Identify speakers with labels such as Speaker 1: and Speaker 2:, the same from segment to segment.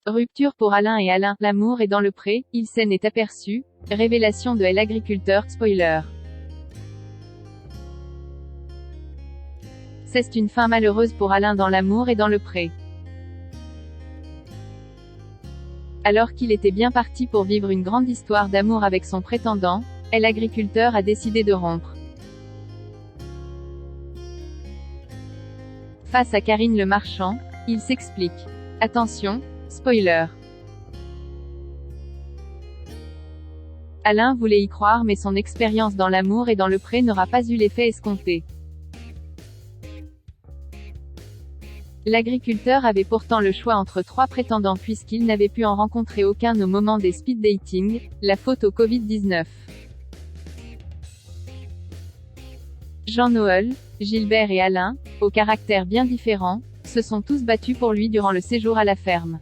Speaker 1: Rupture pour Alain et Alain, l'amour est dans le pré, il s'en est aperçu. Révélation de l'agriculteur, spoiler. C'est une fin malheureuse pour Alain dans l'amour et dans le pré. Alors qu'il était bien parti pour vivre une grande histoire d'amour avec son prétendant, l'agriculteur a décidé de rompre. Face à Karine Le Marchand, il s'explique. Attention, spoiler. Alain voulait y croire mais son expérience dans l'amour et dans le pré n'aura pas eu l'effet escompté. L'agriculteur avait pourtant le choix entre 3 prétendants puisqu'il n'avait pu en rencontrer aucun au moment des speed dating, la faute au Covid-19. Jean-Noël, Gilbert et Alain, aux caractères bien différents, se sont tous battus pour lui durant le séjour à la ferme.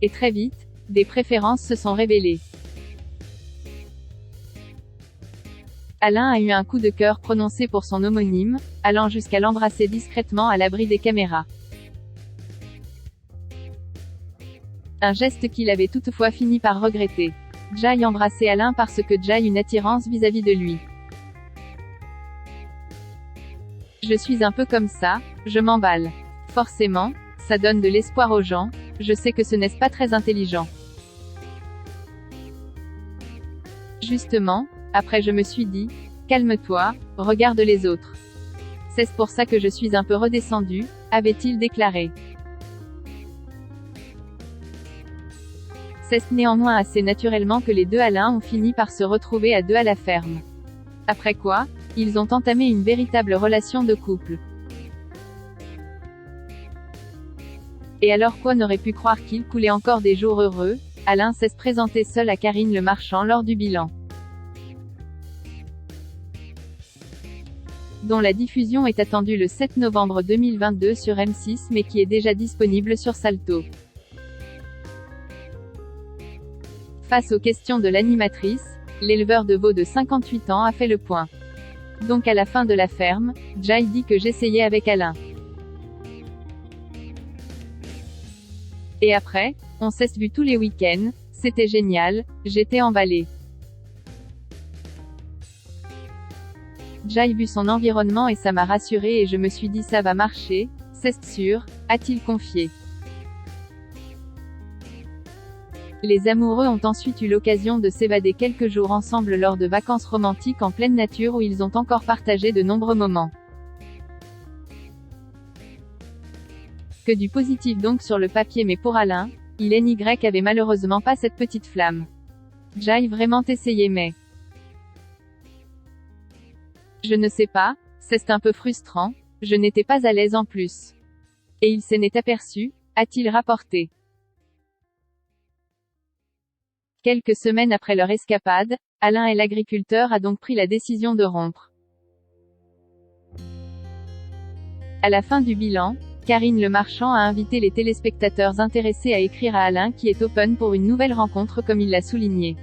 Speaker 1: Et très vite, des préférences se sont révélées. Alain a eu un coup de cœur prononcé pour son homonyme, allant jusqu'à l'embrasser discrètement à l'abri des caméras. Un geste qu'il avait toutefois fini par regretter. Jai embrassait Alain parce que Jai a une attirance vis-à-vis de lui. Je suis un peu comme ça, je m'emballe. Forcément, ça donne de l'espoir aux gens, je sais que ce n'est pas très intelligent. Justement, après je me suis dit, calme-toi, regarde les autres. C'est pour ça que je suis un peu redescendu, avait-il déclaré. C'est néanmoins assez naturellement que les deux Alain ont fini par se retrouver à deux à la ferme. Après quoi, ils ont entamé une véritable relation de couple. Et alors quoi n'aurait pu croire qu'il coulait encore des jours heureux, Alain s'est présenté seul à Karine Le Marchand lors du bilan. Dont la diffusion est attendue le 7 novembre 2022 sur M6 mais qui est déjà disponible sur Salto. Face aux questions de l'animatrice, l'éleveur de veaux de 58 ans a fait le point. Donc à la fin de la ferme, Jai dit que j'essayais avec Alain. Et après, on s'est vu tous les week-ends, c'était génial, j'étais emballé. Jai vu son environnement et ça m'a rassuré et je me suis dit ça va marcher, c'est sûr, a-t-il confié. Les amoureux ont ensuite eu l'occasion de s'évader quelques jours ensemble lors de vacances romantiques en pleine nature où ils ont encore partagé de nombreux moments. Que du positif donc sur le papier mais pour Alain, il avait malheureusement pas cette petite flamme. Jai vraiment essayé mais... Je ne sais pas, c'est un peu frustrant, je n'étais pas à l'aise en plus. Et il s'en est aperçu, a-t-il rapporté. Quelques semaines après leur escapade, Alain et l'agriculteur a donc pris la décision de rompre. À la fin du bilan, Karine Le Marchand a invité les téléspectateurs intéressés à écrire à Alain qui est open pour une nouvelle rencontre comme il l'a souligné.